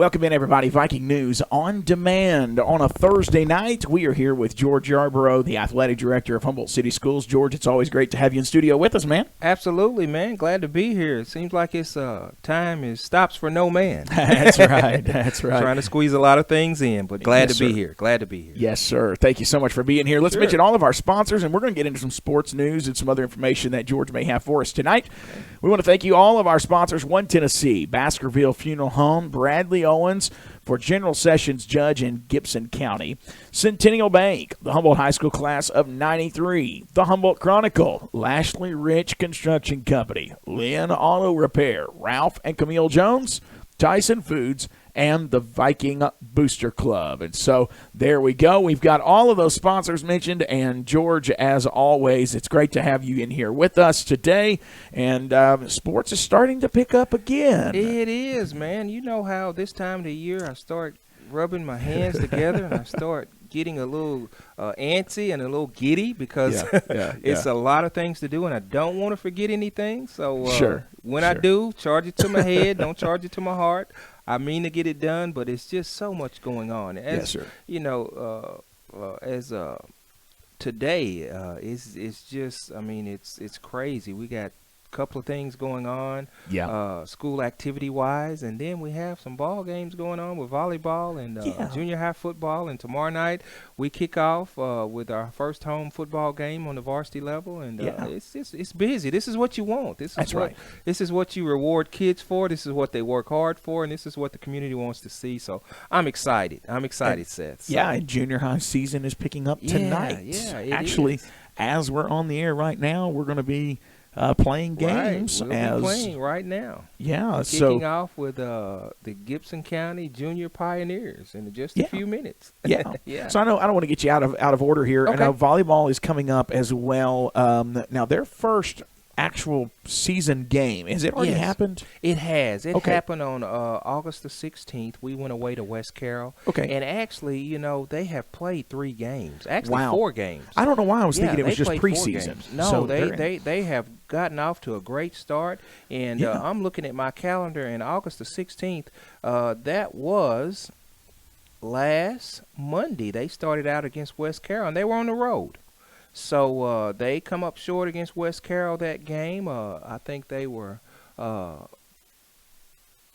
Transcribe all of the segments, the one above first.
Welcome in, everybody. Viking News on Demand on a Thursday night. We are here with George Yarborough, the athletic director of Humboldt City Schools. George, it's always great to have you in studio with us, man. Absolutely, man. Glad to be here. It seems like it's time stops for no man. That's right. That's right. Trying to squeeze a lot of things in, but glad to be here. Glad to be here. Yes, sir. Thank you so much for being here. Let's mention all of our sponsors, and we're going to get into some sports news and some other information that George may have for us tonight. We want to thank you all of our sponsors: One Tennessee, Baskerville Funeral Home, Bradley Owens for General Sessions Judge in Gibson County, Centennial Bank, the Humboldt High School class of '93, the Humboldt Chronicle, Lashley Rich Construction Company, Lynn Auto Repair, Ralph and Camille Jones, Tyson Foods, and the Viking Booster Club. And so there we go. We've got all of those sponsors mentioned. And, George, as always, it's great to have you in here with us today. And sports is starting to pick up again. It is, man. You know how this time of the year I start rubbing my hands together and I start getting a little antsy and a little giddy because it's a lot of things to do and I don't want to forget anything. So when I do, charge it to my head, don't charge it to my heart. I mean to get it done, but it's just so much going on. Yes, sir. You know, today, it's just, I mean, it's crazy. We got a couple of things going on, school activity-wise, and then we have some ball games going on with volleyball and junior high football. And tomorrow night we kick off with our first home football game on the varsity level, and it's busy. This is what you want. This is what you reward kids for. This is what they work hard for, and this is what the community wants to see. So I'm excited. Seth. So. Yeah, and junior high season is picking up tonight. Actually, as we're on the air right now, we're going to be playing games. We'll be playing right now. Yeah, kicking off with the Gibson County Junior Pioneers in just a few minutes. So I don't want to get you out of order here. Okay. I know volleyball is coming up as well. Now their first actual season game, has it already happened? It has. It happened on August the 16th. We went away to West Carroll. Okay. And actually, you know, they have played 3 games. Actually, 4 games. I don't know why I was thinking it was just preseason. No, so they have gotten off to a great start. And I'm looking at my calendar, and August the 16th, that was last Monday. They started out against West Carroll, and they were on the road. So they come up short against West Carroll that game. I think they were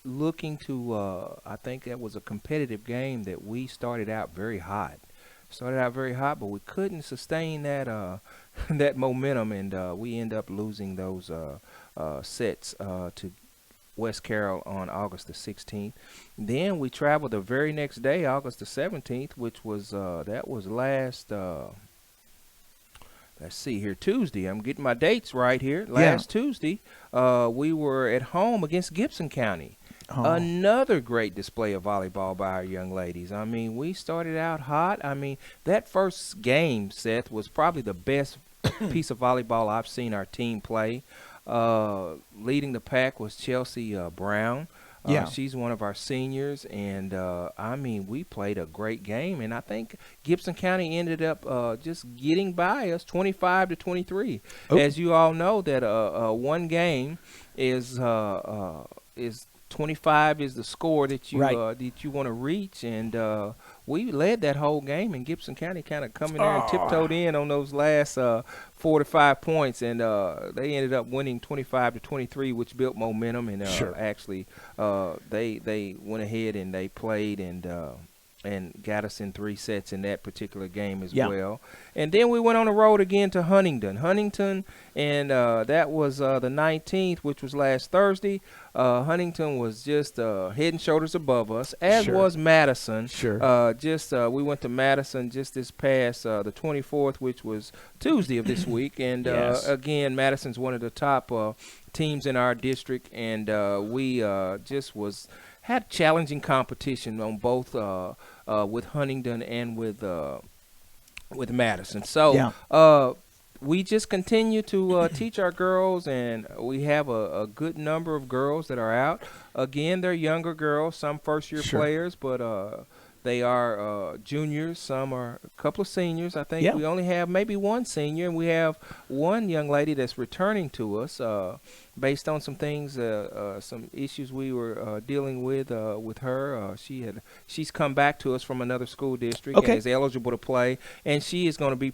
looking to I think that was a competitive game that we started out very hot. But we couldn't sustain that that momentum, and we end up losing those sets to West Carroll on August the 16th. Then we traveled the very next day, August the 17th, which was that was last let's see here, Tuesday. I'm getting my dates right here. Last Tuesday, we were at home against Gibson County. Another great display of volleyball by our young ladies. I mean, we started out hot. I mean, that first game, Seth, was probably the best piece of volleyball I've seen our team play. Leading the pack was Chelsea Brown. She's one of our seniors, and I mean, we played a great game, and I think Gibson County ended up just getting by us 25-23. As you all know, that one game is 25 is the score that you that you want to reach, and we led that whole game, and Gibson County kind of come in there and tiptoed in on those last 4 to 5 points, and they ended up winning 25-23, which built momentum, and actually they went ahead and they played and got us in 3 sets in that particular game as well. And then we went on the road again to Huntington, and that was the 19th, which was last Thursday. Huntington was just head and shoulders above us, as was Madison. We went to Madison just this past the 24th, which was Tuesday of this week. And again, Madison's one of the top teams in our district, and we had challenging competition on both with Huntington and with Madison. So we just continue to teach our girls, and we have a good number of girls that are out. Again, they're younger girls, some first-year players, but they are juniors. Some are a couple of seniors. I think we only have maybe one senior, and we have one young lady that's returning to us. based on some things, some issues we were dealing with her. She's come back to us from another school district and is eligible to play, and she is going to be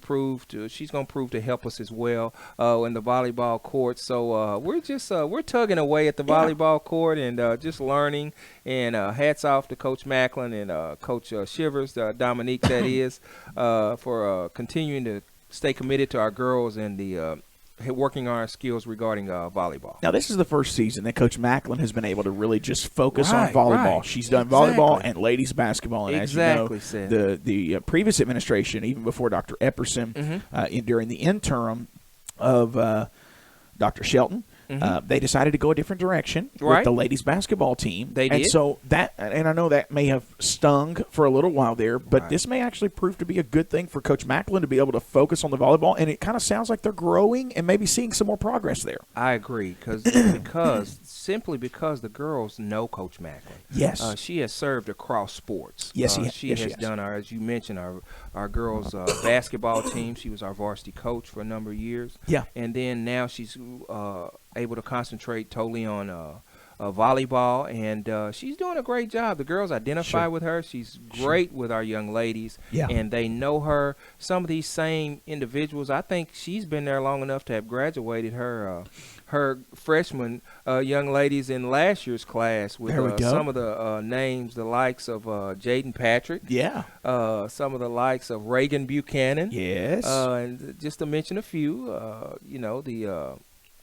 she's going to prove to help us as well in the volleyball court. So we're tugging away at the volleyball court and just learning. And hats off to Coach Macklin and Coach Shivers, Dominique, that is, for continuing to stay committed to our girls and the working on our skills regarding volleyball. Now, this is the first season that Coach Macklin has been able to really just focus on volleyball. Right. She's done volleyball and ladies basketball. And as you know, the previous administration, even before Dr. Epperson, during the interim of Dr. Shelton, they decided to go a different direction with the ladies basketball team. They did. And so and I know that may have stung for a little while there, but this may actually prove to be a good thing for Coach Macklin to be able to focus on the volleyball. And it kind of sounds like they're growing and maybe seeing some more progress there. I agree simply because the girls know Coach Macklin. Yes. She has served across sports. Yes, she has done as you mentioned, our girls' basketball team. She was our varsity coach for a number of years. Yeah. And then now she's able to concentrate totally on volleyball, and she's doing a great job. The girls identify with her. She's great with our young ladies, and they know her. Some of these same individuals, I think she's been there long enough to have graduated her freshman young ladies in last year's class with some of the names, the likes of Jaden Patrick, some of the likes of Reagan Buchanan, and just to mention a few, the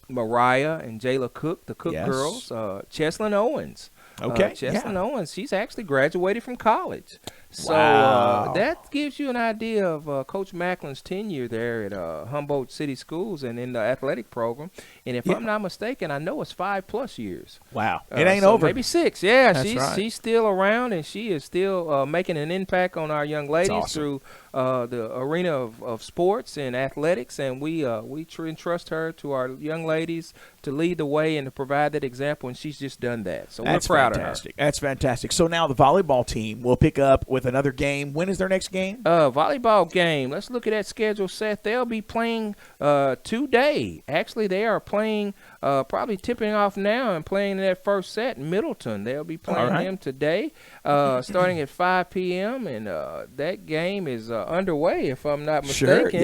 Mariah and Jayla Cook, the Cook girls, Cheslin Owens. Cheslin Owens, she's actually graduated from college. So that gives you an idea of Coach Macklin's tenure there at Humboldt City Schools and in the athletic program. And if I'm not mistaken, I know it's 5+ years. Wow. It ain't over. Maybe 6. Yeah, she's still around, and she is still making an impact on our young ladies through the arena of sports and athletics. And we entrust her to our young ladies to lead the way and to provide that example, and she's just done that. So we're proud of her. That's fantastic. So now the volleyball team will pick up with another game. When is their next game? Volleyball game. Let's look at that schedule, Seth. They'll be playing today. Actually, they are playing, probably tipping off now and playing in that first set in Middleton. They'll be playing them today, starting at 5 p.m., and that game is underway, if I'm not mistaken.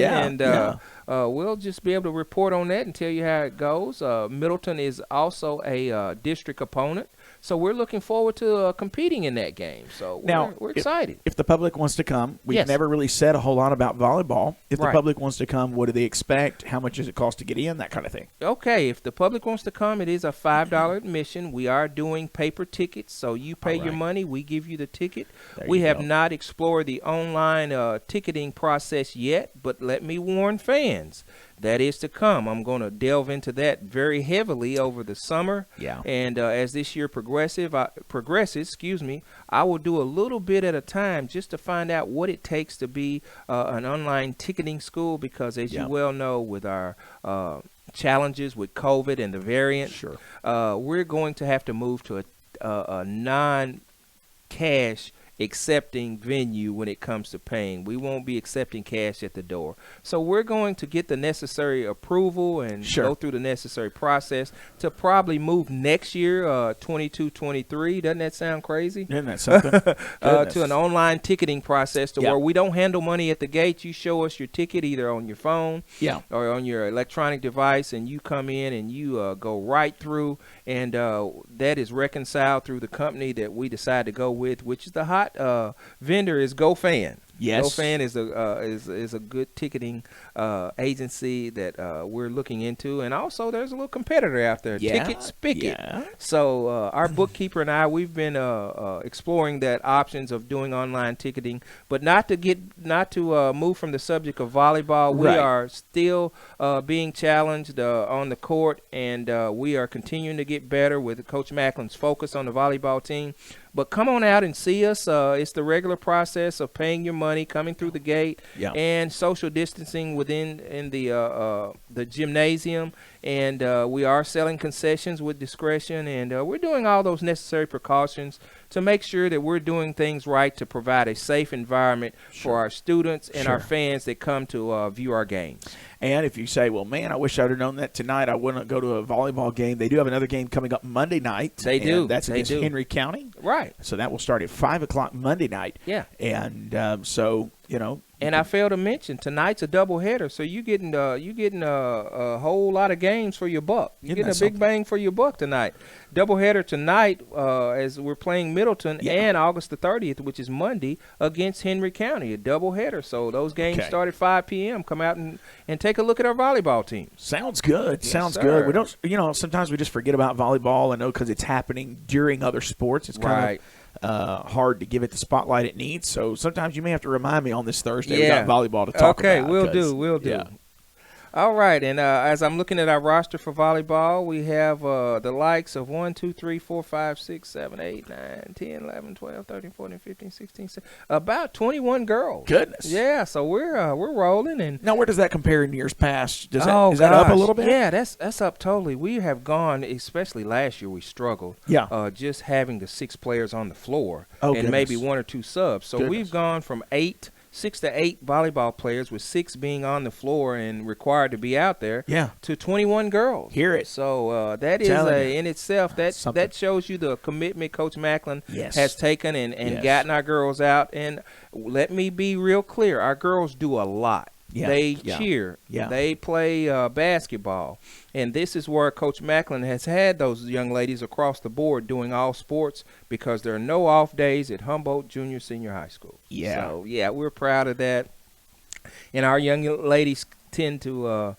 We'll just be able to report on that and tell you how it goes. Middleton is also a district opponent. So we're looking forward to competing in that game. So we're excited. If the public wants to come, we've never really said a whole lot about volleyball. If the public wants to come, what do they expect? How much does it cost to get in? That kind of thing. Okay, if the public wants to come, it is a $5 admission. We are doing paper tickets, so you pay your money, we give you the ticket. We have not explored the online ticketing process yet, but let me warn fans. That is to come. I'm going to delve into that very heavily over the summer. And as this year progresses, I will do a little bit at a time just to find out what it takes to be an online ticketing school, because as you well know, with our challenges with COVID and the variant, we're going to have to move to a non-cash accepting venue when it comes to paying. We won't be accepting cash at the door. So we're going to get the necessary approval and go through the necessary process to probably move next year, 22-23. Doesn't that sound crazy? Isn't that something? To an online ticketing process to where we don't handle money at the gate. You show us your ticket either on your phone or on your electronic device, and you come in and you go right through, and that is reconciled through the company that we decide to go with, which is the hot vendor is GoFan. GoFan is a good ticketing agency that we're looking into, and also there's a little competitor out there, Ticket Spigot. So our bookkeeper and I, we've been exploring that options of doing online ticketing, but not to move from the subject of volleyball. We are still being challenged on the court, and we are continuing to get better with Coach Macklin's focus on the volleyball team. But come on out and see us. It's the regular process of paying your money, coming through the gate, and social distancing within the gymnasium. And we are selling concessions with discretion, and we're doing all those necessary precautions to make sure that we're doing things right to provide a safe environment for our students and our fans that come to view our games. And if you say, well, man, I wish I would have known that tonight, I wouldn't go to a volleyball game. They do have another game coming up Monday night. They do. That's against Henry County. Right. So that will start at 5 o'clock Monday night. Yeah. And so, you know. And I failed to mention, tonight's a doubleheader, so you're getting a whole lot of games for your buck. You're getting a big bang for your buck tonight. Doubleheader tonight as we're playing Middleton and August the 30th, which is Monday, against Henry County, a doubleheader. So those games start at 5 p.m. Come out and take a look at our volleyball team. Sounds good. Yes, Sounds sir. good. We don't, sometimes we just forget about volleyball. I know because it's happening during other sports. It's kind of hard to give it the spotlight it needs. So sometimes you may have to remind me on this Thursday. We got volleyball to talk about. Okay, we'll do. Yeah. All right, and as I'm looking at our roster for volleyball, we have the likes of 1, 2, 3, 4, 5, 6, 7, 8, 9, 10, 11, 12, 13, 14, 15, 16, 17, about 21 girls. Goodness. Yeah, so we're rolling. And now, where does that compare in years past? Is that up a little bit? Yeah, that's up totally. We have gone, especially last year, we struggled. Yeah. Just having the 6 players on the floor and maybe 1 or 2 subs. So we've gone from 6 to 8 volleyball players, with 6 being on the floor and required to be out there, to 21 girls. Hear it. So that is in itself, that shows you the commitment Coach Macklin has taken and gotten our girls out. And let me be real clear, our girls do a lot. They cheer. They play basketball. And this is where Coach Macklin has had those young ladies across the board doing all sports, because there are no off days at Humboldt Junior Senior High School. So, we're proud of that. And our young ladies tend to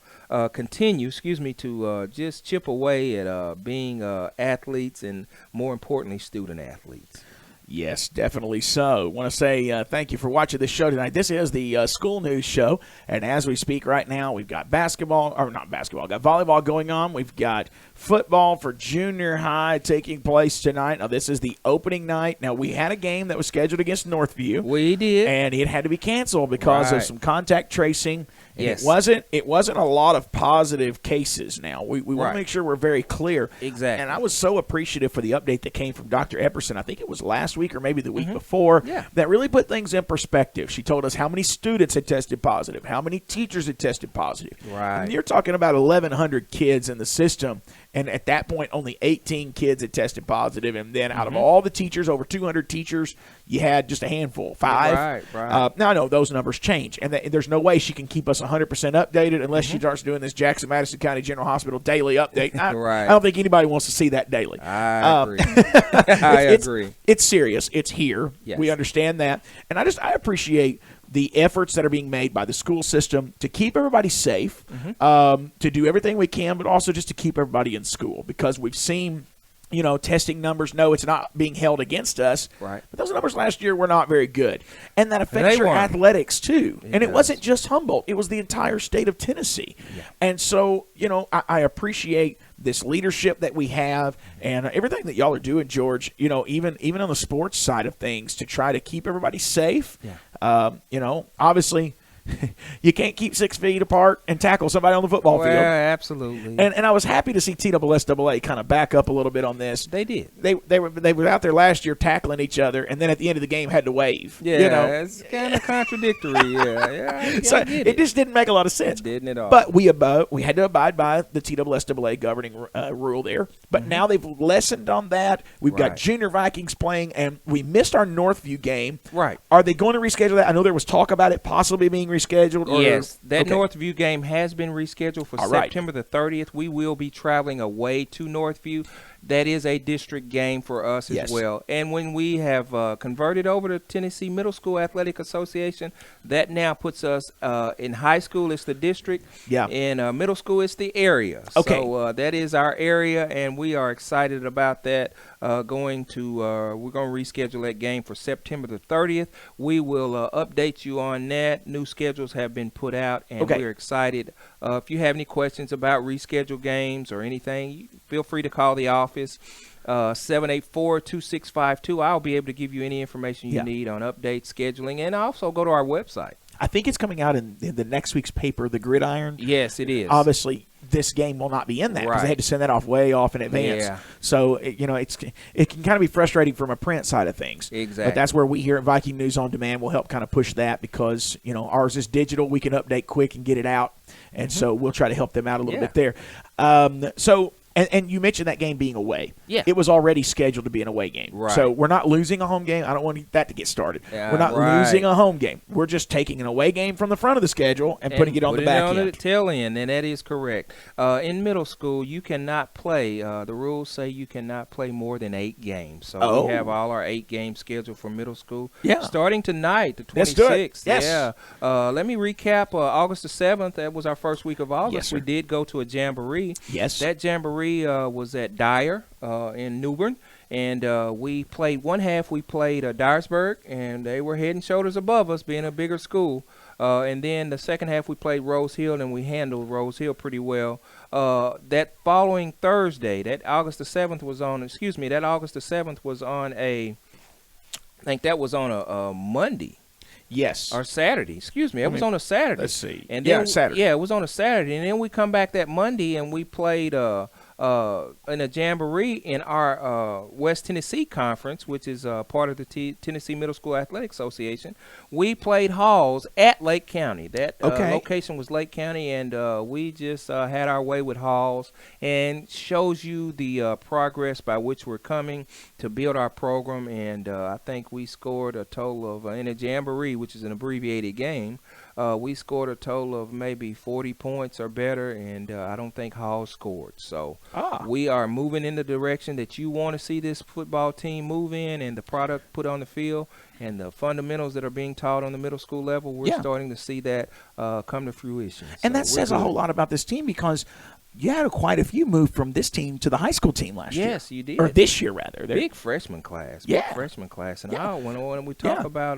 continue to just chip away at being athletes, and more importantly, student athletes. Yes, definitely so. Want to say thank you for watching this show tonight. This is the school news show, and as we speak right now, we've got got volleyball going on. We've got football for junior high taking place tonight. Now, this is the opening night. Now, we had a game that was scheduled against Northview. We did. And it had to be canceled because of some contact tracing. And it wasn't a lot of positive cases. Now, we want to make sure we're very clear. Exactly. And I was so appreciative for the update that came from Dr. Epperson. I think it was last week or maybe the week before. That really put things in perspective. She told us how many students had tested positive, how many teachers had tested positive. And you're talking about 1,100 kids in the system. And at that point, only 18 kids had tested positive. And then out of all the teachers, over 200 teachers, you had just a handful, 5. Now, I know those numbers change. And there's no way she can keep us 100% updated unless she starts doing this Jackson-Madison County General Hospital daily update. I don't think anybody wants to see that daily. I agree. I agree. It's serious. It's here. We understand that. And I appreciate the efforts that are being made by the school system to keep everybody safe, to do everything we can, but also just to keep everybody in school, because we've seen, testing numbers. No, it's not being held against us. But those numbers last year were not very good. And that affects your athletics, too. It wasn't just Humboldt. It was the entire state of Tennessee. And so, I appreciate this leadership that we have and everything that y'all are doing, George, even on the sports side of things, to try to keep everybody safe. Obviously, you can't keep 6 feet apart and tackle somebody on the football field. Absolutely. And I was happy to see TSSAA kind of back up a little bit on this. They did. They were out there last year tackling each other, and then at the end of the game had to wave. It's kind of contradictory. So it just didn't make a lot of sense. It didn't at all. But we had to abide by the TSSAA governing rule there. But now they've lessened on that. We've got Junior Vikings playing, and we missed our Northview game. Are they going to reschedule that? I know there was talk about it possibly being rescheduled. Yes, that Northview game has been rescheduled for September the 30th. We will be traveling away to Northview. That is a district game for us as well. And when we have converted over to Tennessee Middle School Athletic Association, that now puts us in high school, it's the district. In middle school, it's the area. So that is our area, and we are excited about that. We're going to reschedule that game for September the 30th. We will update you on that. New schedules have been put out, and we're excited. If you have any questions about rescheduled games or anything, feel free to call the office, 784-2652. I'll be able to give you any information you need on updates, scheduling, and also go to our website. I think it's coming out in the next week's paper, the Gridiron. Yes, it is. Obviously, this game will not be in that because Right. they had to send that off way off in advance. Yeah. So, it can kind of be frustrating from a print side of things. Exactly. But that's where we here at Viking News on Demand will help kind of push that because, ours is digital. We can update quick and get it out. And so we'll try to help them out a little bit there. And you mentioned that game being away. Yeah. It was already scheduled to be an away game. Right. So we're not losing a home game. I don't want that to get started. Yeah, we're not right. losing a home game. We're just taking an away game from the front of the schedule and putting it on the back on end. the tail end, and that is correct. In middle school, you cannot play. The rules say you cannot play more than 8 games. So we have all our 8 games scheduled for middle school. Yeah. Starting tonight, the 26th. Let's do it. Yes. Yeah. Let me recap. August the 7th, that was our first week of August. Yes, sir. We did go to a jamboree. Yes. That jamboree was at Dyer in New Bern. And we played one half. We played Dyersburg, and they were head and shoulders above us, being a bigger school. And then the second half we played Rose Hill, and we handled Rose Hill pretty well. That following Thursday, that August the 7th was on. That August the 7th was on I think that was on a Monday. Yes. Or Saturday. It was on a Saturday. Let's see. And then, Saturday. Yeah, it was on a Saturday, and then we come back that Monday and we played in a jamboree in our West Tennessee Conference, which is part of the Tennessee Middle School Athletic Association. We played Halls at Lake County. That location was Lake County, and we just had our way with Halls, and shows you the progress by which we're coming to build our program. And I think we scored a total of, in a jamboree, which is an abbreviated game, we scored a total of maybe 40 points or better, and I don't think Hall scored. So we are moving in the direction that you want to see this football team move in, and the product put on the field and the fundamentals that are being taught on the middle school level. We're starting to see that come to fruition. And that says a whole lot about this team because you had quite a few move from this team to the high school team last year. Yes, you did. Or this year, rather. Big freshman class. Yeah. Big freshman class. And when we talk about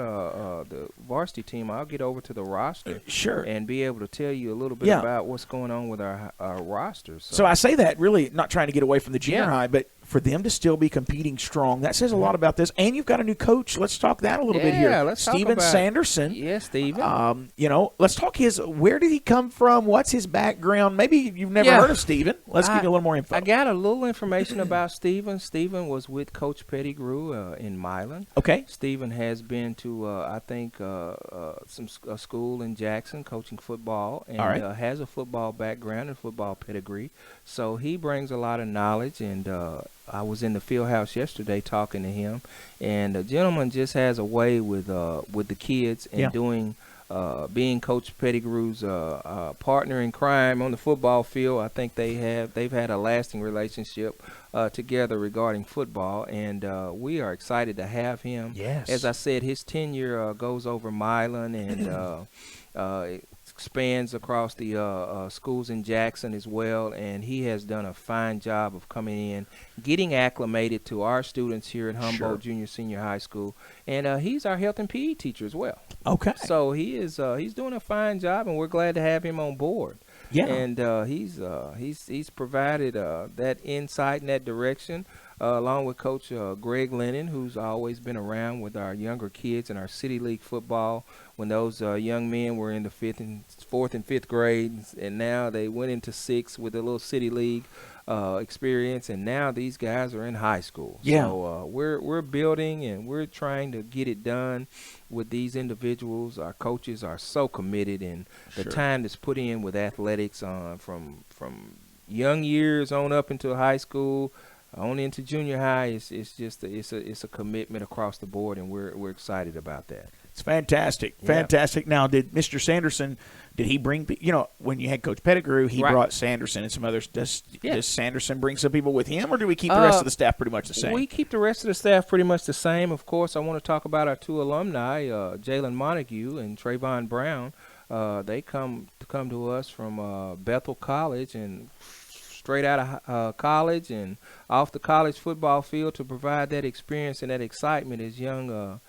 the varsity team, I'll get over to the roster. Sure. And be able to tell you a little bit about what's going on with our rosters. So I say that really not trying to get away from the junior high, but for them to still be competing strong, that says a lot about this. And you've got a new coach. Let's talk that a little bit here. Let's Steven talk about Sanderson. Yes, Steven. Let's talk where did he come from? What's his background? Maybe you've never heard of Steven. Let's give you a little more info. I got a little information about Steven. Steven was with Coach Pettigrew in Milan. Okay. Steven has been to, some school in Jackson coaching football, and has a football background and football pedigree. So he brings a lot of knowledge, and I was in the field house yesterday talking to him, and the gentleman just has a way with the kids and doing being Coach Pettigrew's partner in crime on the football field. I think they've had a lasting relationship together regarding football, and we are excited to have him. Yes. As I said, his tenure goes over Milan and expands across the schools in Jackson as well, and he has done a fine job of coming in, getting acclimated to our students here at Humboldt Junior Senior High School, and he's our health and PE teacher as well. Okay. So he's doing a fine job, and we're glad to have him on board. Yeah. And he's provided that insight and that direction, along with Coach Greg Lennon, who's always been around with our younger kids in our City League football when those young men were in the 4th and 5th grades, and now they went into 6th with a little City League experience, and now these guys are in high school. Yeah. So we're building, and we're trying to get it done with these individuals. Our coaches are so committed, and the time that's put in with athletics from young years on up into high school, on into junior high, it's a commitment across the board, and we're excited about that. It's fantastic. Fantastic. Now, did Mr. Sanderson, did he bring, when you had Coach Pettigrew, he brought Sanderson and some others. Does Sanderson bring some people with him, or do we keep the rest of the staff pretty much the same? We keep the rest of the staff pretty much the same. Of course, I want to talk about our 2 alumni, Jalen Montague and Trayvon Brown. They come to us from Bethel College, and straight out of college and off the college football field to provide that experience and that excitement as young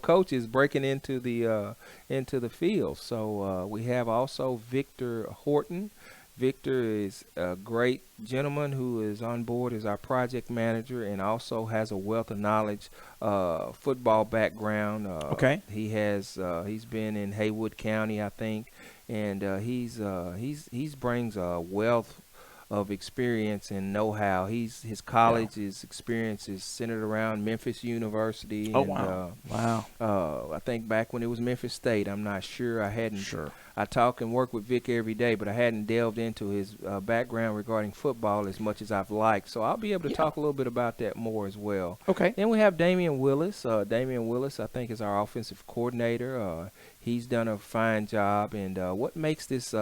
coaches breaking into the field. So we have also Victor Horton, Victor is a great gentleman who is on board as our project manager and also has a wealth of knowledge, football background. Okay. He's been in Haywood County, I think, and he's brings a wealth of experience and know-how. His college experience is centered around Memphis University. Oh, and, wow. I think back when it was Memphis State. I'm not sure. I talk and work with Vic every day, but I hadn't delved into his background regarding football as much as I've liked. So I'll be able to talk a little bit about that more as well. Okay. Then we have Damian Willis. Damian Willis, I think, is our offensive coordinator. He's done a fine job. And what makes this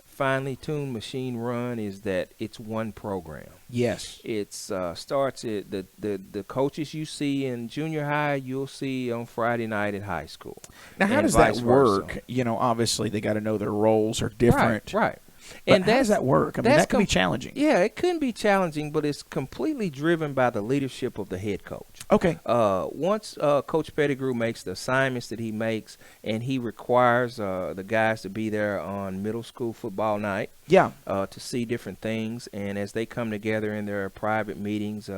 finely tuned machine run is that it's one program. Yes. It starts at the coaches you see in junior high, you'll see on Friday night at high school. Now, how does that work? You know, obviously they got to know their roles are different. Right. But how does that work? I mean, that can be challenging. Yeah, it can be challenging, but it's completely driven by the leadership of the head coach. Okay. Once Coach Pettigrew makes the assignments that he makes, and he requires the guys to be there on middle school football night. Yeah. To see different things, and as they come together in their private meetings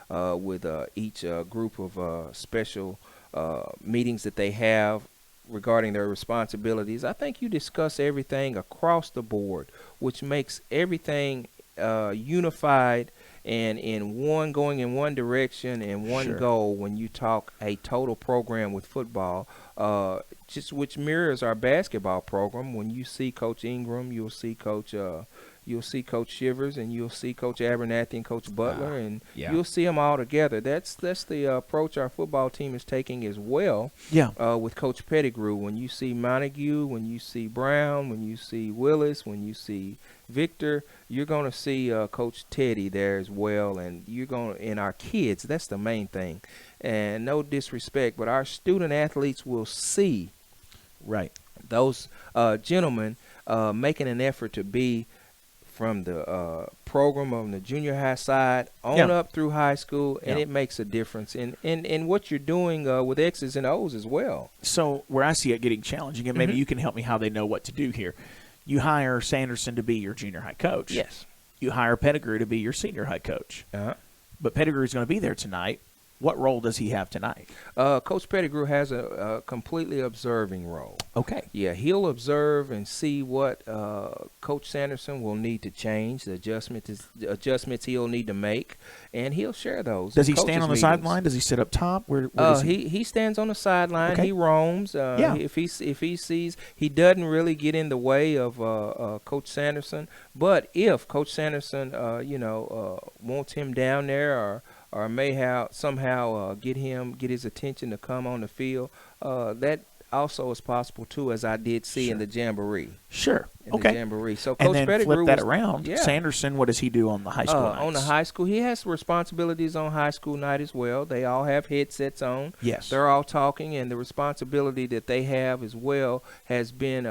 with each group of special meetings that they have regarding their responsibilities, I think you discuss everything across the board, which makes everything unified and going in one direction and one goal when you talk a total program with football, just which mirrors our basketball program. When you see Coach Ingram, you'll see Coach Shivers, and you'll see Coach Abernathy and Coach Butler, and you'll see them all together. That's the approach our football team is taking as well. Yeah. With Coach Pettigrew, when you see Montague, when you see Brown, when you see Willis, when you see Victor, you're going to see Coach Teddy there as well, and and our kids. That's the main thing. And no disrespect, but our student athletes will see those gentlemen making an effort to be from the program on the junior high side on up through high school, and it makes a difference in what you're doing with X's and O's as well. So where I see it getting challenging, and maybe you can help me how they know what to do here. You hire Sanderson to be your junior high coach. Yes. You hire Pettigrew to be your senior high coach. But Pettigrew's going to be there tonight. What role does he have tonight? Coach Pettigrew has a completely observing role. Okay. Yeah, he'll observe and see what Coach Sanderson will need to change, the adjustments he'll need to make, and he'll share those. Does he stand on the sideline? Does he sit up top? Where does he stands on the sideline. Okay. He roams. If he sees, he doesn't really get in the way of Coach Sanderson. But if Coach Sanderson, wants him down there or may somehow get his attention to come on the field, that also is possible too, as I did see in the Jamboree. Sure. The Jamboree. So Coach and then Pettigrew flip that around. Sanderson, what does he do on the high school nights? On the high school, he has responsibilities on high school night as well. They all have headsets on. Yes. They're all talking, and the responsibility that they have as well has been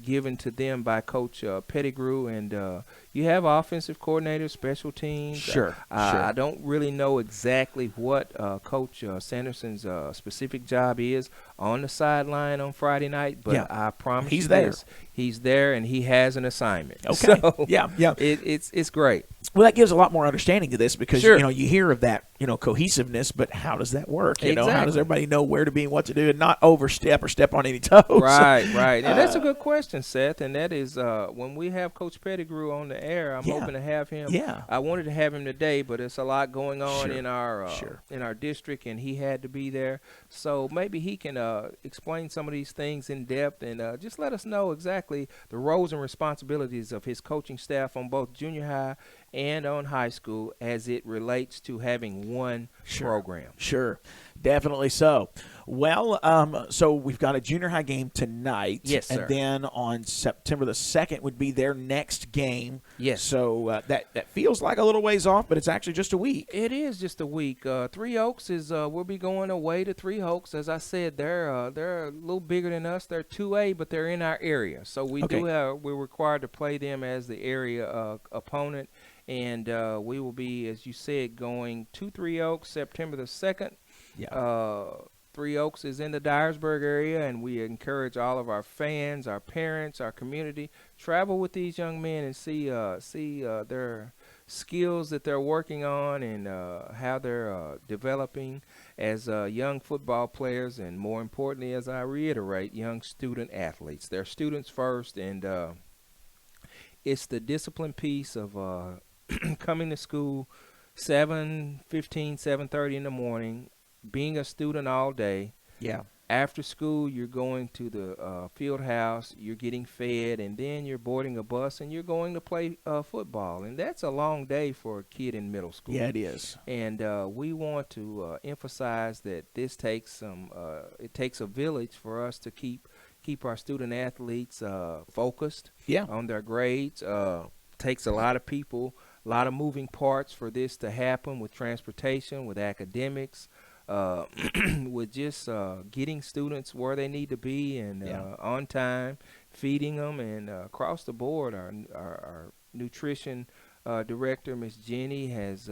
given to them by Coach Pettigrew. And you have offensive coordinators, special teams. Sure. I don't really know exactly what Coach Sanderson's specific job is on the sideline on Friday night, but I promise he's there. He's there, and he has an assignment. Okay. So yeah. It's great. Well, that gives a lot more understanding to this because you hear of that cohesiveness, but how does that work? How does everybody know where to be and what to do and not overstep or step on any toes? Right. And that's a good question, Seth. And that is when we have Coach Pettigrew on the air, I'm hoping to have him. Yeah. I wanted to have him today, but it's a lot going on in our district, and he had to be there. So maybe he can explain some of these things in depth and just let us know exactly the roles and responsibilities of his coaching staff on both junior high and on high school as it relates to having one program. Sure, definitely so. Well, so we've got a junior high game tonight. Yes, sir. And then on September the 2nd would be their next game. Yes. So that feels like a little ways off, but it's actually just a week. It is just a week. Three Oaks is we'll be going away to Three Oaks. As I said, they're a little bigger than us. They're 2A, but they're in our area. So we're required to play them as the area opponent. And we will be, as you said, going to Three Oaks September the 2nd. Yeah. Three Oaks is in the Dyersburg area, and we encourage all of our fans, our parents, our community, travel with these young men and see their skills that they're working on and how they're developing as young football players, and more importantly, as I reiterate, young student athletes. They're students first, and it's the discipline piece of coming to school 7:15, 7:30 in the morning, being a student all day. Yeah. After school, you're going to the field house, you're getting fed, and then you're boarding a bus and you're going to play football. And that's a long day for a kid in middle school. Yeah, it is. And we want to emphasize that this takes it takes a village for us to keep our student athletes focused on their grades. Takes a lot of people, a lot of moving parts for this to happen, with transportation, with academics, with just getting students where they need to be and on time, feeding them, and across the board, our nutrition director, Miss Jenny, has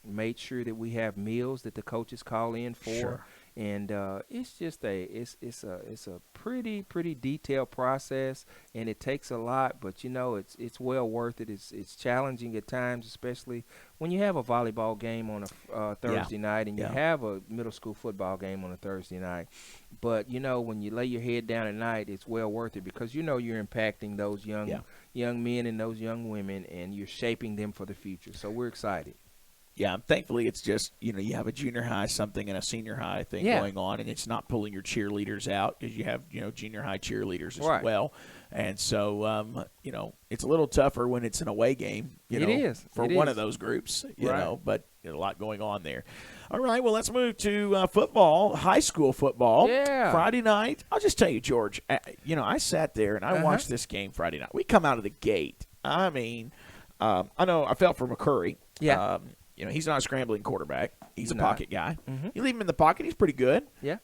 made sure that we have meals that the coaches call in for. Sure. And it's just it's a pretty detailed process, and it takes a lot, but it's well worth it. It's challenging at times, especially when you have a volleyball game on a Thursday night, and you have a middle school football game on a Thursday night. But when you lay your head down at night, it's well worth it, because you're impacting those young men and those young women, and you're shaping them for the future. So we're excited. Yeah, thankfully it's just, you have a junior high something and a senior high thing going on, and it's not pulling your cheerleaders out, because you have, junior high cheerleaders as well. And so, it's a little tougher when it's an away game, for one of those groups, but a lot going on there. All right, well, let's move to football, high school football. Yeah. Friday night. I'll just tell you, George, I sat there and I watched this game Friday night. We come out of the gate. I mean, I know I felt for McCurry. Yeah. He's not a scrambling quarterback. He's a pocket guy. Mm-hmm. You leave him in the pocket, he's pretty good. Yeah.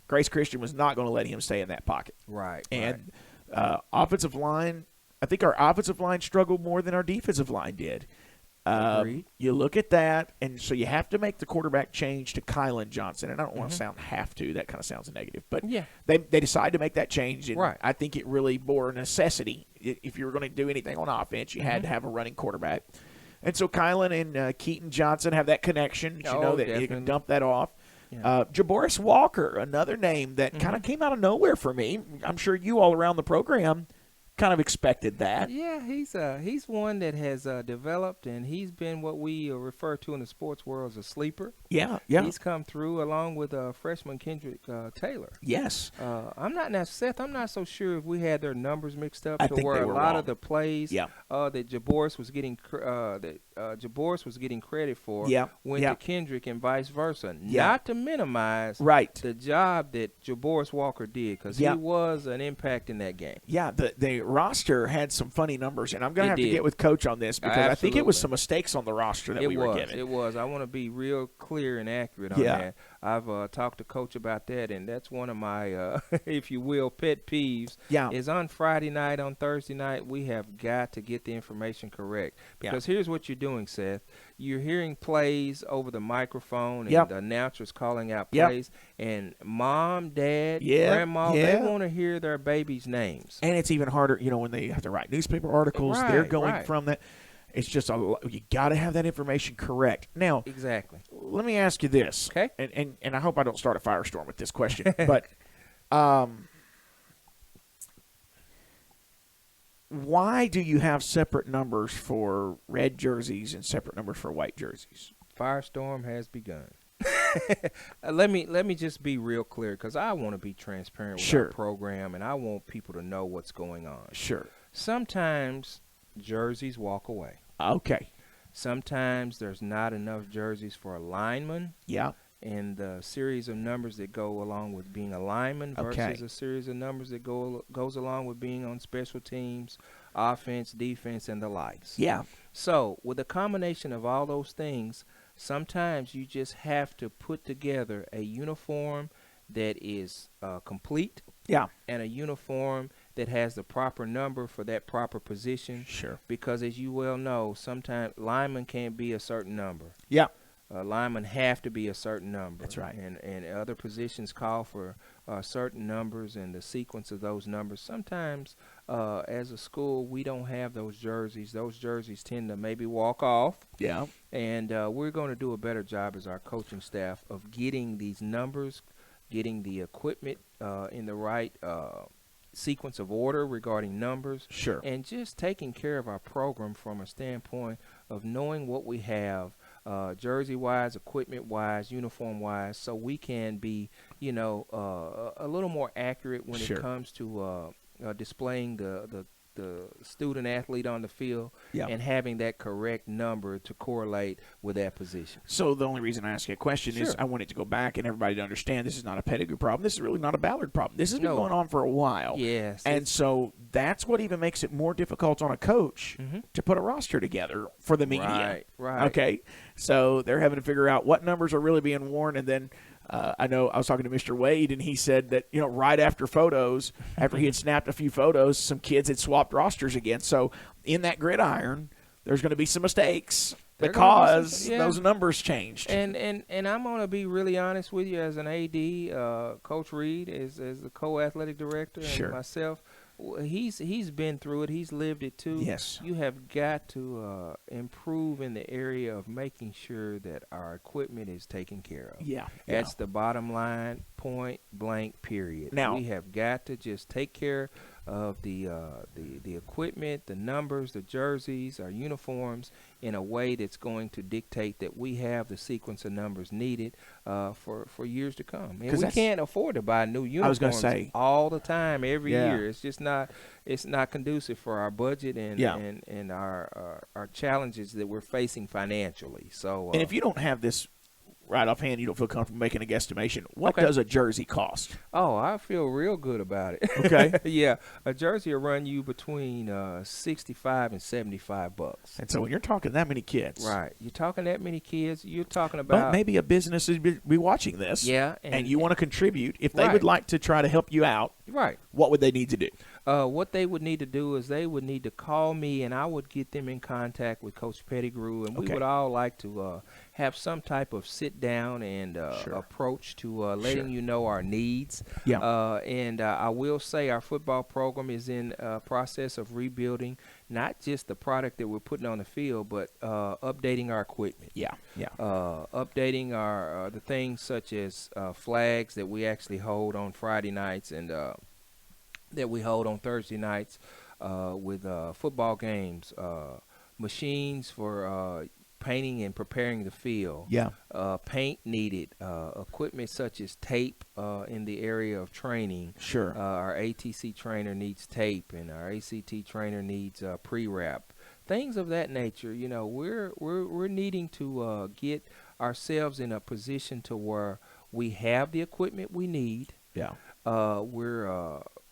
Grace Christian was not going to let him stay in that pocket. Right. And offensive line, I think our offensive line struggled more than our defensive line did. You look at that, and so you have to make the quarterback change to Kylan Johnson. And I don't want to sound have to. That kind of sounds negative. But they decided to make that change. And I think it really bore a necessity. If you were going to do anything on offense, you had to have a running quarterback. And so Kylan and Keaton Johnson have that connection. That you can dump that off. Yeah. Jaboris Walker, another name that kind of came out of nowhere for me. I'm sure you all around the program kind of expected that. Yeah, he's one that has developed, and he's been what we refer to in the sports world as a sleeper. Yeah. He's come through along with freshman Kendrick Taylor. Yes. Seth, I'm not so sure if we had their numbers mixed up I to think where they a were lot wrong. of the plays that Jaboris was getting credit for went to Kendrick and vice versa. Not to minimize the job that Jaboris Walker did, because he was an impact in that game. Yeah, the roster had some funny numbers, and I'm going to have to get with Coach on this, because I think it was some mistakes on the roster that we were given. It was. I want to be real clear and accurate on that. I've talked to Coach about that, and that's one of my, if you will, pet peeves. Is on Friday night, on Thursday night, we have got to get the information correct. Because here's what you're doing, Seth. You're hearing plays over the microphone, and the announcers calling out plays, and mom, dad, grandma, they want to hear their babies' names. And it's even harder, when they have to write newspaper articles. They're going from that. It's just you got to have that information correct. Now, exactly. Let me ask you this, okay? And I hope I don't start a firestorm with this question, but why do you have separate numbers for red jerseys and separate numbers for white jerseys? Firestorm has begun. Let me just be real clear, because I want to be transparent with our program, and I want people to know what's going on. Sure. Sometimes jerseys walk away. Okay. Sometimes there's not enough jerseys for a lineman. Yeah. And the series of numbers that go along with being a lineman versus a series of numbers that goes along with being on special teams, offense, defense, and the likes. Yeah. So with a combination of all those things, sometimes you just have to put together a uniform that is complete. Yeah. And a uniform that has the proper number for that proper position. Sure. Because as you well know, sometimes linemen can't be a certain number. Yeah. linemen have to be a certain number. That's right. And other positions call for certain numbers and the sequence of those numbers. Sometimes as a school, we don't have those jerseys. Those jerseys tend to maybe walk off. Yeah. And we're going to do a better job as our coaching staff of getting these numbers, getting the equipment in the right sequence of order regarding numbers. Sure. And just taking care of our program from a standpoint of knowing what we have, jersey-wise, equipment-wise, uniform-wise, so we can be, a little more accurate when it comes to displaying the student athlete on the field and having that correct number to correlate with that position. So the only reason I ask you a question is I want it to go back and everybody to understand this is not a Pettigrew problem. This is really not a Ballard problem. This has been going on for a while. Yes. And so that's what even makes it more difficult on a coach to put a roster together for the media. Right. Okay. So they're having to figure out what numbers are really being worn, and then I know I was talking to Mr. Wade, and he said that, right after he had snapped a few photos, some kids had swapped rosters again. So in that gridiron, there's going to be some mistakes because those numbers changed. And I'm going to be really honest with you as an AD, Coach Reed, as the co-athletic director, and myself. He's been through it. He's lived it too. Yes. You have got to improve in the area of making sure that our equipment is taken care of. Yeah. That's the bottom line, point blank, period. Now, we have got to just take care of the equipment, the numbers, the jerseys, our uniforms in a way that's going to dictate that we have the sequence of numbers needed for years to come. And we can't afford to buy new uniforms all the time, every year. It's just not conducive for our budget and our challenges that we're facing financially. So and if you don't have this right offhand, you don't feel comfortable making a guesstimation, what does a jersey cost? Oh, I feel real good about it. Okay. Yeah, a jersey will run you between $65 and $75. And so when you're talking that many kids. Right. You're talking that many kids, you're talking about. But maybe a business is be watching this. Yeah. And you want to contribute. If they would like to try to help you out, what would they need to do? What they would need to do is they would need to call me, and I would get them in contact with Coach Pettigrew, and we would all like to have some type of sit-down and approach to letting you know our needs. Yeah. And I will say our football program is in a process of rebuilding, not just the product that we're putting on the field, but updating our equipment. Yeah. Updating our the things such as flags that we actually hold on Friday nights and that we hold on Thursday nights with football games, machines for painting and preparing the field. Yeah. Paint needed, equipment such as tape in the area of training. Sure. Our ATC trainer needs tape, and our ACT trainer needs pre-wrap. Things of that nature. We're needing to get ourselves in a position to where we have the equipment we need. Yeah.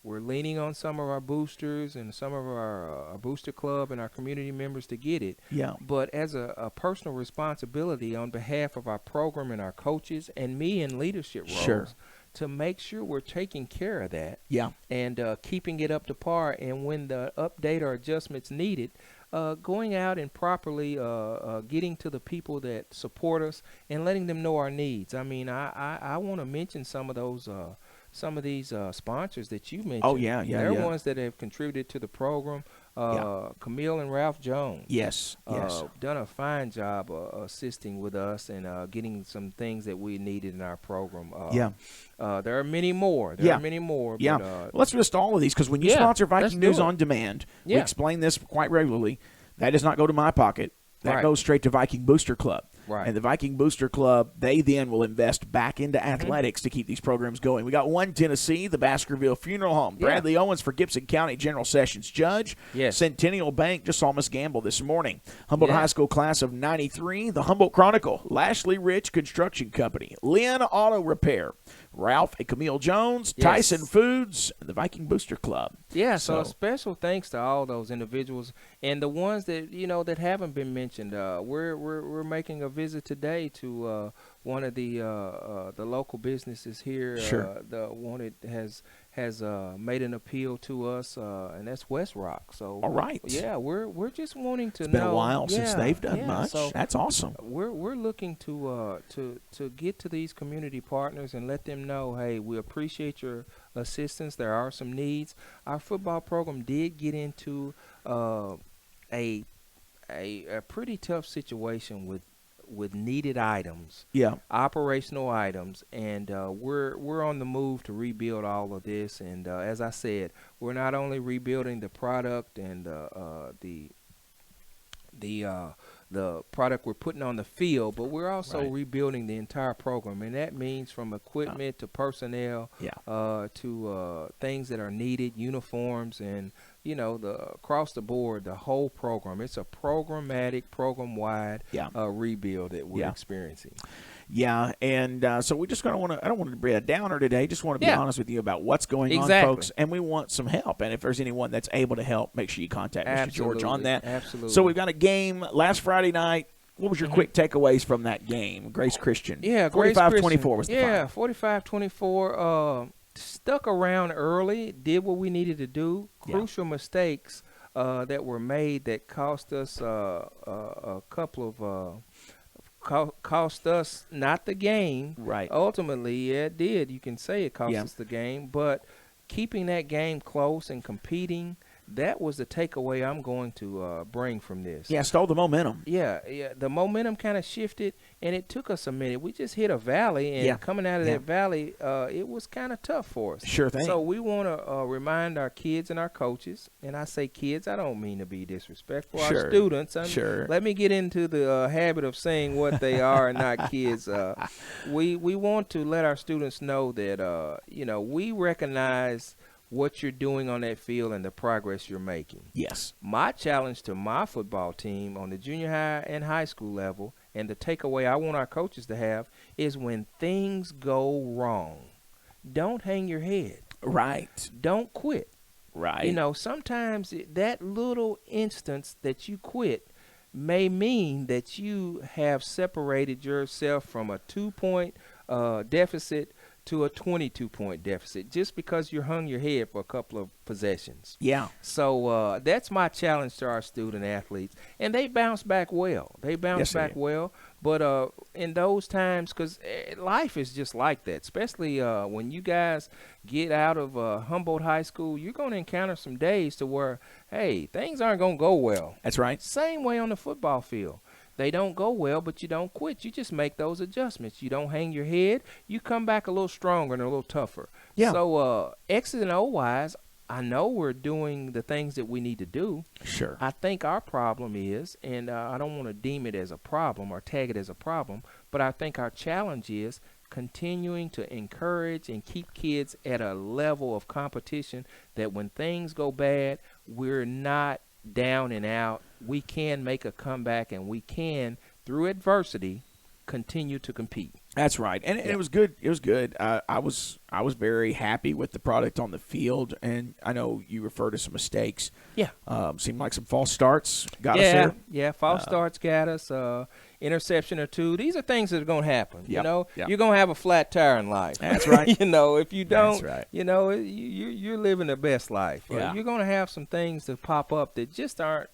We're leaning on some of our boosters and some of our booster club and our community members to get it. Yeah. But as a personal responsibility on behalf of our program and our coaches and me in leadership roles to make sure we're taking care of that. Yeah. And keeping it up to par. And when the update or adjustments needed, going out and properly getting to the people that support us and letting them know our needs. I mean, I want to mention some of those some of these sponsors that you mentioned. Oh, yeah. They're ones that have contributed to the program. Camille and Ralph Jones. Yes. Done a fine job assisting with us and getting some things that we needed in our program. There are many more. There are many more. Yeah. But, let's list all of these because when you sponsor Viking News on Demand, we explain this quite regularly. That does not go to my pocket. That goes straight to Viking Booster Club. Right. And the Viking Booster Club, they then will invest back into athletics to keep these programs going. We got 1 Tennessee, the Baskerville Funeral Home. Bradley Owens for Gibson County General Sessions Judge. Yes. Centennial Bank just saw Miss Gamble this morning. Humboldt High School class of 93, the Humboldt Chronicle. Lashley Rich Construction Company. Lynn Auto Repair. Ralph and Camille Jones, Tyson Foods, and the Viking Booster Club. Yeah, so a special thanks to all those individuals and the ones that that haven't been mentioned. We're making a visit today to one of the local businesses here. Sure. The one that has made an appeal to us, and that's West Rock. So, all right. Yeah, we're just wanting to know. It's been a while since they've done much. So that's awesome. We're looking to get to these community partners and let them know, hey, we appreciate your assistance. There are some needs. Our football program did get into a pretty tough situation with needed items, operational items, and we're on the move to rebuild all of this. And as I said, we're not only rebuilding the product and the product we're putting on the field, but we're also rebuilding the entire program, and that means from equipment to personnel, to things that are needed, uniforms, and across the board, the whole program. It's a programmatic, program-wide rebuild that we're experiencing. Yeah, and so we just I don't want to be a downer today. Just want to be honest with you about what's going on, folks, and we want some help. And if there's anyone that's able to help, make sure you contact Mr. George on that. Absolutely. So we've got a game last Friday night. What was your quick takeaways from that game? Grace Christian. Yeah, 45-24 was the final. Yeah, 45-24. Stuck around early, did what we needed to do. Crucial mistakes that were made that cost us a couple of cost us not the game. Right. Ultimately, it did. You can say it cost us the game, but keeping that game close and competing, that was the takeaway I'm going to bring from this. Yeah, stole the momentum. Yeah. The momentum kind of shifted, and it took us a minute. We just hit a valley, and coming out of that valley, it was kind of tough for us. Sure thing. So we want to remind our kids and our coaches, and I say kids, I don't mean to be disrespectful. Our students. Let me get into the habit of saying what they are and not kids. We want to let our students know that, we recognize what you're doing on that field and the progress you're making. Yes. My challenge to my football team on the junior high and high school level, and the takeaway I want our coaches to have, is when things go wrong, don't hang your head. Right. Don't quit. Right. Sometimes that little instance that you quit may mean that you have separated yourself from a 2-point deficit to a 22-point deficit just because you hung your head for a couple of possessions. Yeah. So that's my challenge to our student athletes. And they bounce back well. They bounce back well. But in those times, because life is just like that, especially when you guys get out of Humboldt High School, you're going to encounter some days to where, hey, things aren't going to go well. That's right. Same way on the football field. They don't go well, but you don't quit. You just make those adjustments. You don't hang your head. You come back a little stronger and a little tougher. Yeah. So X's and O-wise, I know we're doing the things that we need to do. Sure. I think our problem is, and I don't want to deem it as a problem or tag it as a problem, but I think our challenge is continuing to encourage and keep kids at a level of competition that when things go bad, we're not down and out. We can make a comeback, and we can, through adversity, continue to compete. That's right, and it was good. It was good. I was very happy with the product on the field, and I know you refer to some mistakes. Yeah, seemed like some false starts got us there. Yeah, false starts got us. Interception or two. These are things that are going to happen. You're going to have a flat tire in life. That's right. If you don't, that's right. You're living the best life. Yeah. You're going to have some things that pop up that just aren't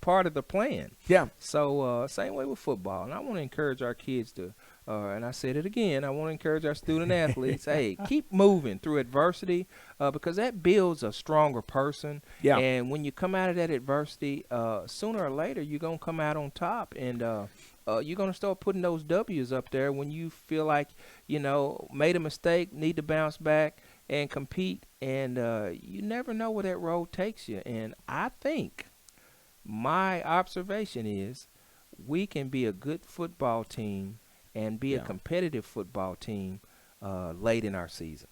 part of the plan. Yeah. So same way with football, and I want to encourage our kids to. And I said it again, I want to encourage our student athletes, hey, keep moving through adversity because that builds a stronger person. Yeah. And when you come out of that adversity, sooner or later you're going to come out on top, and you're going to start putting those W's up there when you feel like, made a mistake, need to bounce back and compete, and you never know where that road takes you. And I think my observation is we can be a good football team and be a competitive football team late in our season.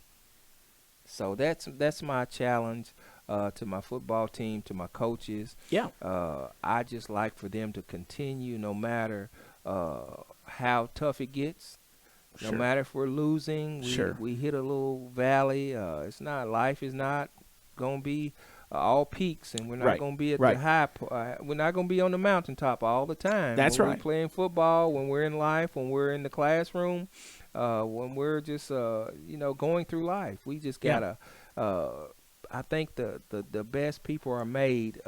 So that's my challenge to my football team, to my coaches. Yeah. I just like for them to continue no matter how tough it gets. No matter if we're losing, we hit a little valley. Life is not going to be all peaks, and we're not going to be at the high. We're not going to be on the mountaintop all the time. That's when right. We're playing football, when we're in life, when we're in the classroom, when we're just going through life. We just gotta I think the best people are made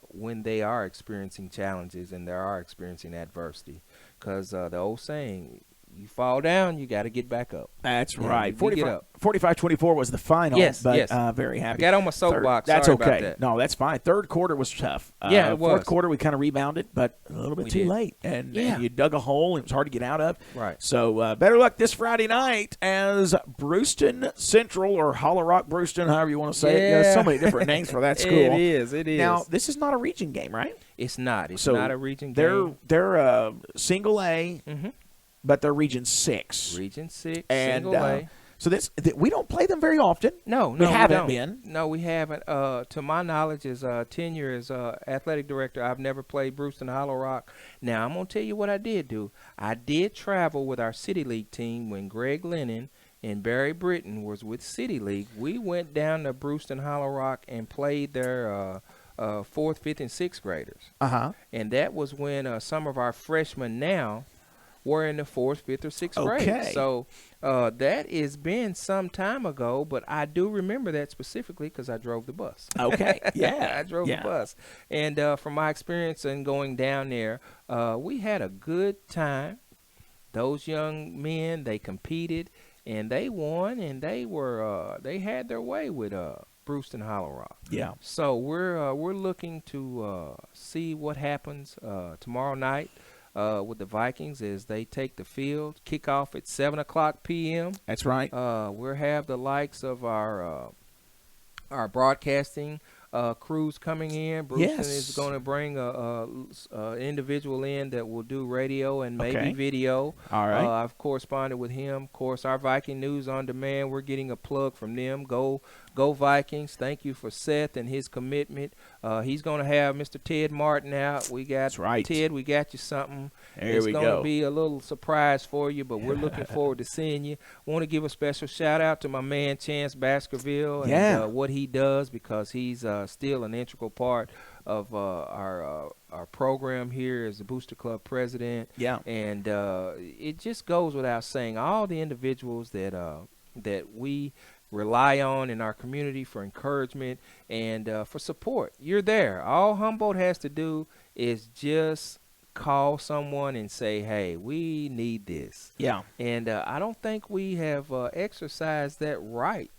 when they are experiencing challenges and they are experiencing adversity. Because the old saying, you fall down, you got to get back up. That's right. Get up. 45-24 was the final. Yes, but, yes. Very happy. I got on my soapbox. That's Sorry okay. about that. No, that's fine. Third quarter was tough. Yeah, it was. Fourth quarter we kind of rebounded, but a little bit too late. And you dug a hole. It was hard to get out of. Right. So better luck this Friday night as Brewston Central or Hollow Rock Brewston, however you want to say it. You know, so many different names for that school. It is. Now, this is not a region game, right? It's not. It's not a region game. They're single A. Mm-hmm. But they're Region 6. Region 6, and, single A. So we don't play them very often. No, we haven't been. No, we haven't. To my knowledge, as tenure as athletic director, I've never played Brewston Hollow Rock. Now, I'm going to tell you what I did do. I did travel with our City League team when Greg Lennon and Barry Britton was with City League. We went down to Brewston Hollow Rock and played their 4th, 5th, and 6th graders. Uh-huh. And that was when some of our freshmen now were in the 4th, 5th, or 6th grade. So that has been some time ago, but I do remember that specifically because I drove the bus. Okay, yeah. I drove the bus. And from my experience in going down there, we had a good time. Those young men, they competed, and they won, and they had their way with Brewston Hollow Rock. Yeah. So we're looking to see what happens tomorrow night. With the Vikings as they take the field. Kickoff at 7:00 p.m. That's right. We'll have the likes of our broadcasting crews coming in. Brewston is going to bring an individual in that will do radio and maybe video. All right. I've corresponded with him. Of course, our Viking News on Demand, we're getting a plug from them. Go Vikings. Thank you for Seth and his commitment. He's going to have Mr. Ted Martin out. We got That's right. Ted, we got you something. It's going to be a little surprise for you, but we're looking forward to seeing you. Want to give a special shout out to my man Chance Baskerville and what he does, because he's still an integral part of our program here as the Booster Club president. Yeah. And it just goes without saying, all the individuals that we rely on in our community for encouragement and for support. You're there. All Humboldt has to do is just call someone and say, hey, we need this. Yeah. And I don't think we have exercised that right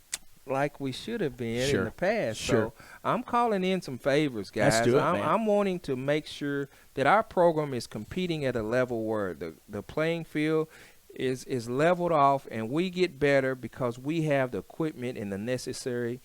like we should have been in the past. So I'm calling in some favors, guys. Let's do it, man. I'm wanting to make sure that our program is competing at a level where the playing field is leveled off and we get better because we have the equipment and the necessary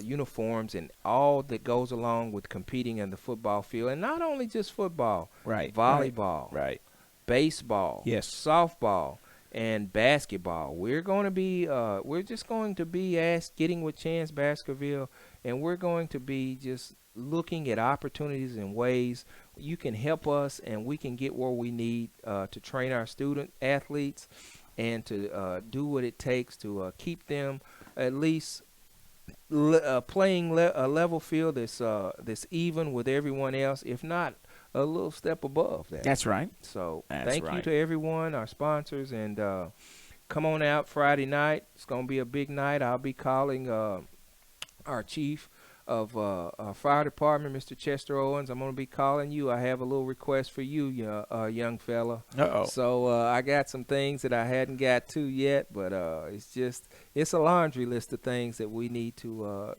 uniforms and all that goes along with competing in the football field. And not only just football, volleyball, baseball, softball, and basketball. We're going to be we're just going to be getting with Chance Baskerville, and we're going to be just looking at opportunities and ways you can help us and we can get where we need to train our student athletes and to do what it takes to keep them at least playing a level field that's even with everyone else, if not a little step above that. That's right. So thank you to everyone, our sponsors, and come on out Friday night. It's going to be a big night. I'll be calling our chief of our fire department, Mr. Chester Owens. I'm going to be calling you. I have a little request for you, young fella. Uh-oh. So I got some things that I hadn't got to yet, but it's a laundry list of things that we need to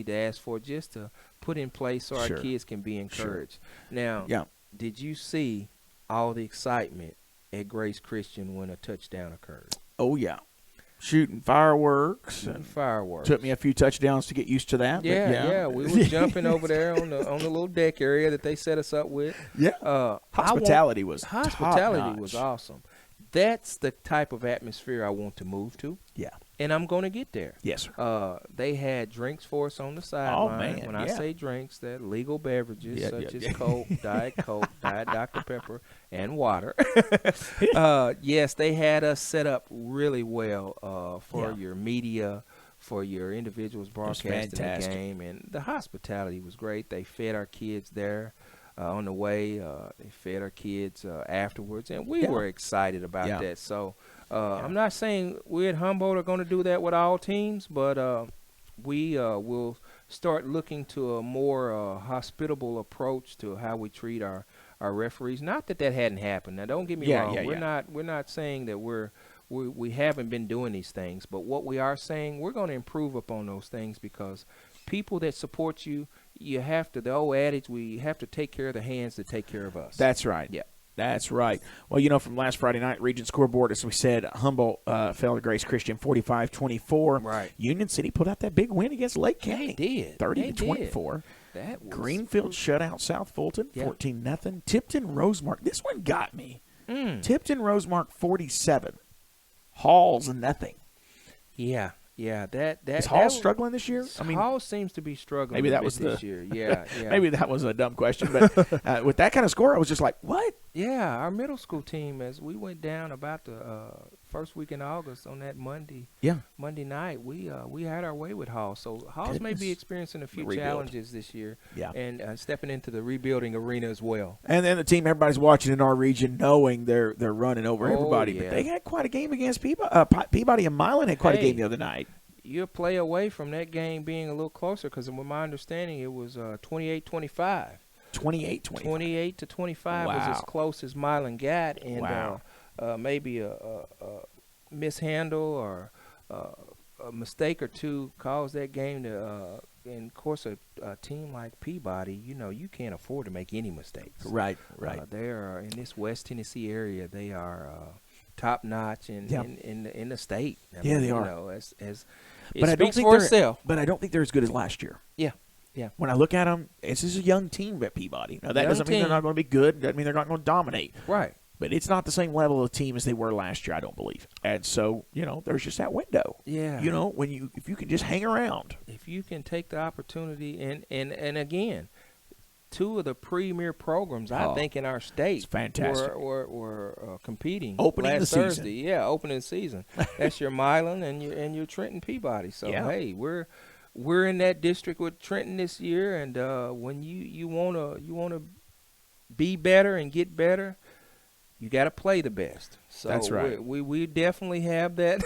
ask for just to put in place so our kids can be encouraged. Now, did you see all the excitement at Grace Christian when a touchdown occurred? Oh, yeah. Shooting fireworks. Took me a few touchdowns to get used to that. Yeah. We were jumping over there on the little deck area that they set us up with. Yeah. Hospitality was awesome. That's the type of atmosphere I want to move to. Yeah. And I'm going to get there. Yes, sir. They had drinks for us on the sideline. Oh, man. When I say drinks, that legal beverages such as Coke, Diet Coke, Diet Dr. Pepper, and water. Yes, they had us set up really well for your media, for your individuals broadcasting the game. And the hospitality was great. They fed our kids there. On the way, they fed our kids afterwards, and we were excited about that. So I'm not saying we at Humboldt are going to do that with all teams, but we will start looking to a more hospitable approach to how we treat our referees. Not that hadn't happened. Now, don't get me wrong. We're not saying that we haven't been doing these things, but what we are saying, we're going to improve upon those things, because people that support you, you have to, the old adage, we have to take care of the hands that take care of us. That's right. Yeah. That's right. Well, from last Friday night, Region Scoreboard, as we said, Humboldt fell to Grace Christian 45-24. Right. Union City pulled out that big win against Lake County. They did. 30-24. That was Greenfield shut out South Fulton 14-0. Tipton Rosemark. This one got me. Tipton Rosemark 47. Halls nothing. Yeah. Yeah, is Hall struggling this year? Hall seems to be struggling. Maybe that was this year. Yeah. Maybe that was a dumb question, but with that kind of score, I was just like, "What?" Yeah, our middle school team, as we went down about the first week in August on that Monday night, we had our way with Hall. So Hall's may be experiencing a few challenges this year, and stepping into the rebuilding arena as well. And then the team everybody's watching in our region, knowing they're running over everybody, but they had quite a game against Peabody and Milan had quite a game the other night. You're a play away from that game being a little closer, because with my understanding, it was 28-25. 28-25. 28-25 was as close as Milan got, and maybe a mishandle or a mistake or two caused that game to. And of course, a team like Peabody, you can't afford to make any mistakes. Right. They are in this West Tennessee area. They are top notch in the state. They are. But I don't think for itself. But I don't think they're as good as last year. Yeah. When I look at them, this is a young team at Peabody. Now, that doesn't mean they're not going to be good. Doesn't mean they're not going to dominate. Right. But it's not the same level of team as they were last year, I don't believe. And so, there's just that window. Yeah. If you can just hang around. If you can take the opportunity, and again, two of the premier programs, I think, in our state were competing opening last the season. Thursday. Yeah, opening the season. That's your Milan and your Trenton Peabody. So, hey, we're in that district with Trenton this year, and when you wanna be better and get better, you got to play the best. So that's right. We definitely have that.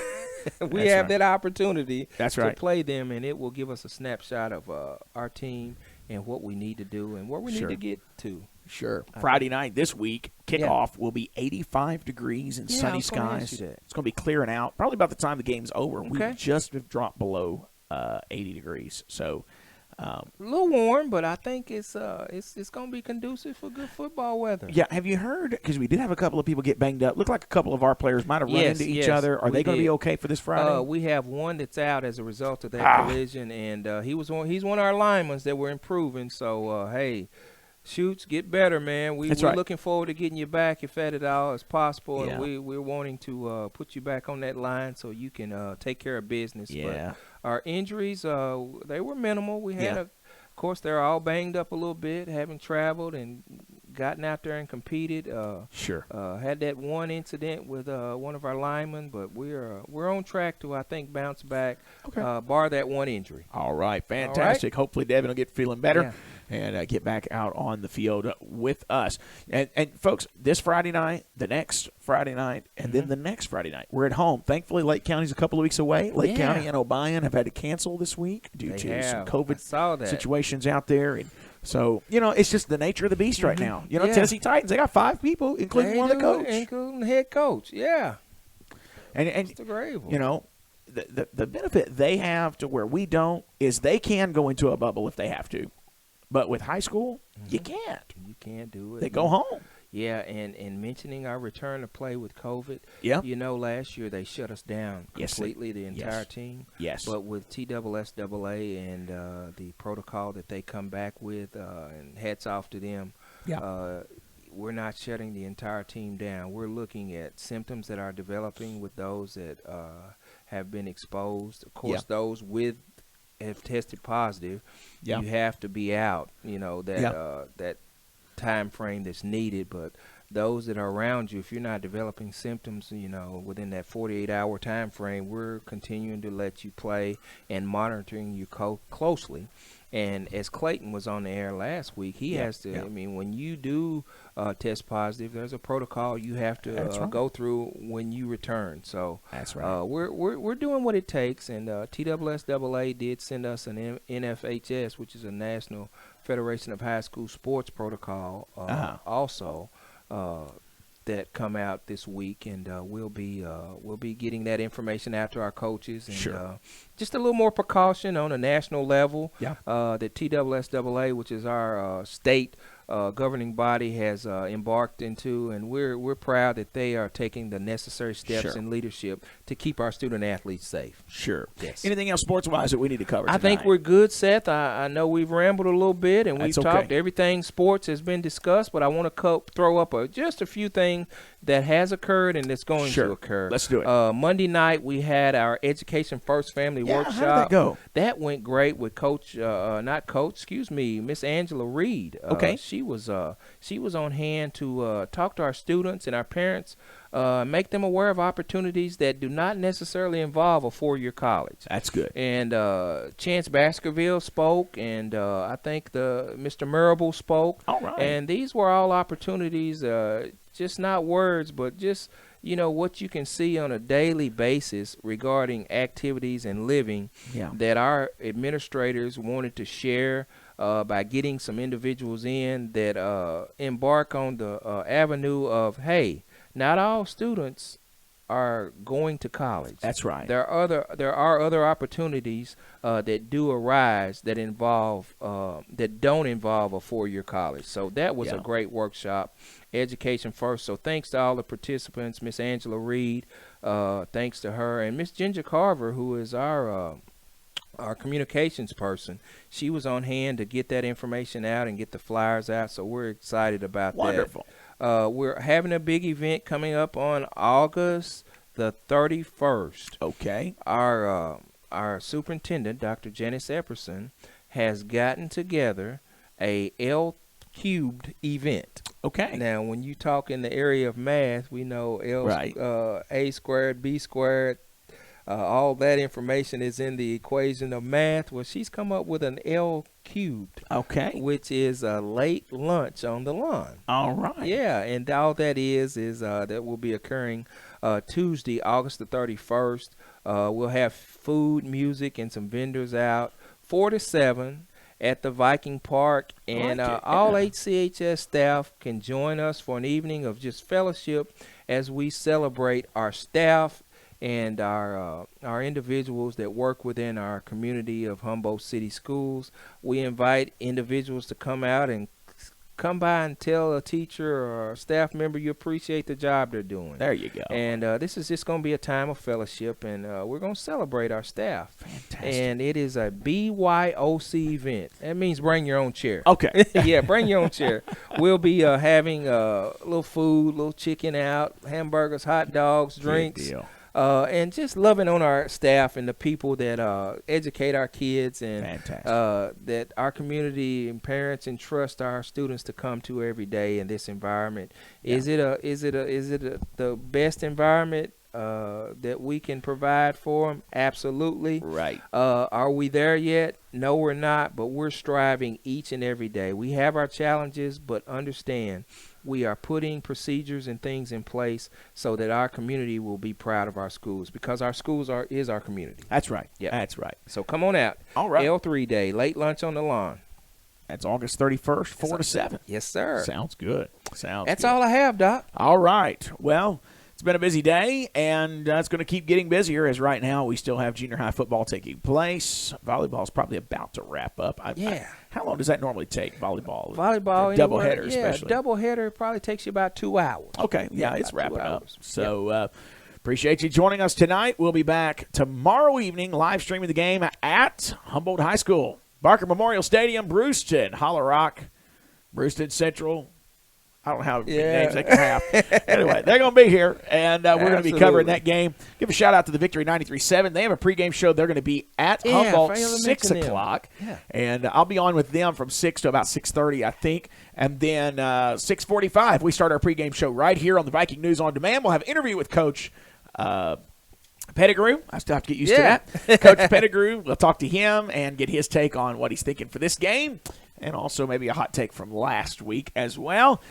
We have that opportunity to play them, and it will give us a snapshot of our team and what we need to do and where we need to get to. Sure. Friday night this week, kickoff will be 85 degrees and sunny skies. It's going to be clearing out. Probably about the time the game's over. We just have dropped below 80 degrees. So a little warm, but I think it's going to be conducive for good football weather. Yeah, have you heard? Because we did have a couple of people get banged up. Looked like a couple of our players might have run into each other. Are they going to be okay for this Friday? We have one that's out as a result of that collision, and he's one of our linemen that we're improving. So hey, Shoots, get better, man. We're looking forward to getting you back if at all is possible, and we're wanting to put you back on that line so you can take care of business. Yeah. But our injuries, they were minimal. We had, of course, they're all banged up a little bit, having traveled and gotten out there and competed. Had that one incident with one of our linemen, but we're on track to, I think, bounce back, bar that one injury. All right, fantastic. Hopefully Devin will get feeling better and get back out on the field with us. And folks, this Friday night, the next Friday night, and then the next Friday night, we're at home. Thankfully, Lake County's a couple of weeks away. Lake County and Obion have had to cancel this week due to some COVID situations out there. And so, it's just the nature of the beast right now. Tennessee Titans, they got 5 people, including one of the coach. Including the head coach, And it's the the benefit they have to where we don't is they can go into a bubble if they have to. But with high school, you can't. You can't do it. They go home. Yeah, and mentioning our return to play with COVID, last year they shut us down completely, the entire team. Yes. But with TSSAA and the protocol that they come back with, and hats off to them, we're not shutting the entire team down. We're looking at symptoms that are developing with those that have been exposed. Of course, those with have tested positive, you have to be out, that time frame that's needed. But those that are around you, if you're not developing symptoms, within that 48-hour time frame, we're continuing to let you play and monitoring you closely. And as Clayton was on the air last week, he has to. I mean, when you do test positive, there's a protocol you have to go through when you return. So that's right. We're doing what it takes, and TSSAA did send us an NFHS, which is a National Federation of High School Sports protocol, also. That come out this week, and we'll be getting that information out to our coaches, and just a little more precaution on a national level. That TSSAA, which is our state governing body, has embarked into, and we're proud that they are taking the necessary steps in leadership to keep our student athletes safe. Yes. Anything else sports-wise that we need to cover tonight? I think we're good, Seth. I know we've rambled a little bit, and we've talked. Everything sports has been discussed, but I want to throw up just a few things that has occurred and that's going to occur. Let's do it. Monday night, we had our Education First Family Workshop. How did that go? That went great with Miss Angela Reed. She was on hand to talk to our students and our parents, make them aware of opportunities that do not necessarily involve a four-year college. That's good. And Chance Baskerville spoke, and I think Mr. Marable spoke. All right. And these were all opportunities, just not words, but just what you can see on a daily basis regarding activities and living that our administrators wanted to share by getting some individuals in that embark on the avenue of, hey, not all students are going to college. That's right. There are other opportunities that do arise that don't involve a four-year college. So that was a great workshop. Education First. So thanks to all the participants, Miss Angela Reed, thanks to her, and Miss Ginger Carver, who is our communications person. She was on hand to get that information out and get the flyers out. So we're excited about that. Wonderful. We're having a big event coming up on August the 31st. Okay. Our superintendent, Dr. Janice Epperson, has gotten together a L-cubed event. Okay. Now, when you talk in the area of math, we know A squared, B squared, all that information is in the equation of math. Well, she's come up with an L cubed. Okay. Which is a late lunch on the lawn. All right. Yeah, and all that is that will be occurring Tuesday, August the 31st. We'll have food, music, and some vendors out 4 to 7 at the Viking Park, and all HCHS staff can join us for an evening of just fellowship as we celebrate our staff and our individuals that work within our community of Humboldt City Schools. We invite individuals to come out and come by and tell a teacher or a staff member you appreciate the job they're doing. There you go. And this is just going to be a time of fellowship, and we're going to celebrate our staff. Fantastic. And it is a BYOC event. That means bring your own chair. Okay. Yeah, bring your own chair. We'll be having a little food, little chicken out, hamburgers, hot dogs, drinks. Good deal. And just loving on our staff and the people that educate our kids, and that our community and parents entrust our students to come to every day in this environment. Yeah. Is it the best environment that we can provide for them? Absolutely. Right. Are we there yet? No, we're not, but we're striving each and every day. We have our challenges, but understand we are putting procedures and things in place so that our community will be proud of our schools, because our schools is our community. That's right. Yeah, that's right. So come on out. All right. L3 Day, late lunch on the lawn. That's August 31st, 4 to 7. Yes, sir. Sounds good. That's all I have, Doc. All right. Well, it's been a busy day, and it's going to keep getting busier, as right now we still have junior high football taking place. Volleyball is probably about to wrap up. How long does that normally take, volleyball? Volleyball. Doubleheader, especially. Doubleheader probably takes you about 2 hours. Okay. Yeah, it's wrapping up. So appreciate you joining us tonight. We'll be back tomorrow evening, live streaming the game at Humboldt High School. Barker Memorial Stadium, Brewston, Hollow Rock, Brewston Central, I don't know how many names they can have. Anyway, they're going to be here, and we're going to be covering that game. Give a shout-out to the Victory 93.7. They have a pregame show. They're going to be at Humboldt 6 o'clock, and I'll be on with them from 6 to about 6:30, I think. And then 6:45, we start our pregame show right here on the Viking News on Demand. We'll have an interview with Coach Pettigrew. I still have to get used to that. Coach Pettigrew, we'll talk to him and get his take on what he's thinking for this game, and also maybe a hot take from last week as well.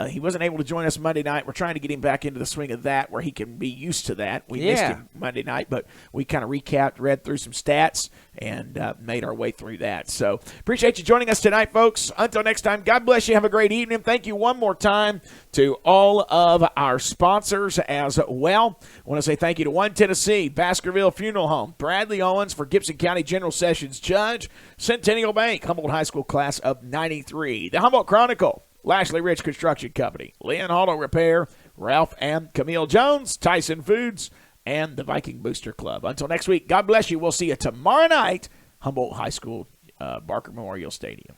He wasn't able to join us Monday night. We're trying to get him back into the swing of that where he can be used to that. We missed him Monday night, but we kind of recapped, read through some stats, and made our way through that. So appreciate you joining us tonight, folks. Until next time, God bless you. Have a great evening. Thank you one more time to all of our sponsors as well. I want to say thank you to 1 Tennessee, Baskerville Funeral Home, Bradley Owens for Gibson County General Sessions Judge, Centennial Bank, Humboldt High School class of 93, the Humboldt Chronicle, Lashley Rich Construction Company, Lynn Auto Repair, Ralph and Camille Jones, Tyson Foods, and the Viking Booster Club. Until next week, God bless you. We'll see you tomorrow night, Humboldt High School, Barker Memorial Stadium.